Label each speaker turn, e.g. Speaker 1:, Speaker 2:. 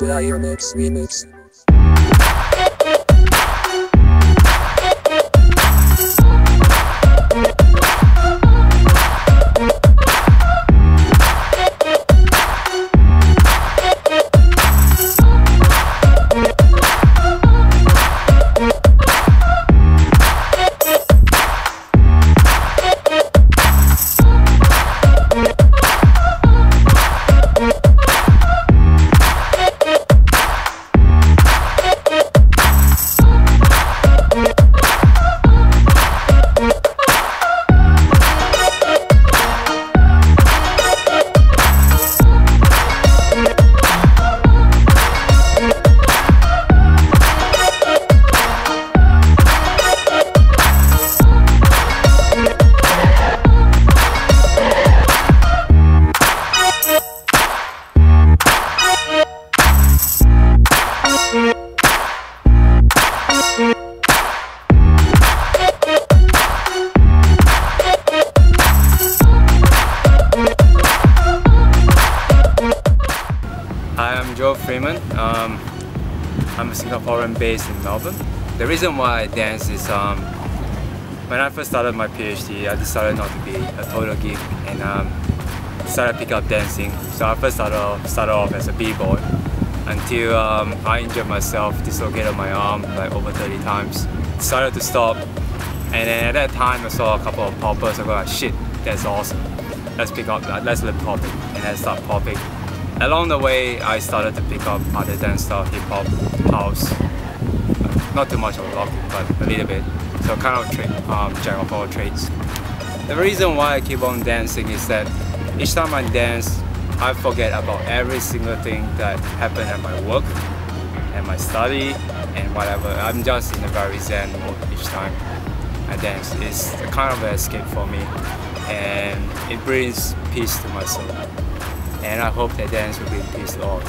Speaker 1: Player Mix Remix.
Speaker 2: Hi, I'm Joe Freeman. I'm a Singaporean based in Melbourne. The reason why I dance is when I first started my PhD, I decided not to be a total geek and started picking up dancing. So I first started off as a b-boy until I injured myself, dislocated my arm like over 30 times. Decided to stop, and then at that time I saw a couple of poppers. I go like, shit, that's awesome. Let's learn popping, and I start popping. Along the way, I started to pick up other dance style, hip hop, house. Not too much of locking, but a little bit. So kind of jack of all trades. The reason why I keep on dancing is that each time I dance, I forget about every single thing that happened at my work, and my study, and whatever. I'm just in a very zen mode each time I dance. It's a kind of an escape for me, and it brings peace to my soul. And I hope that dance will bring peace to all.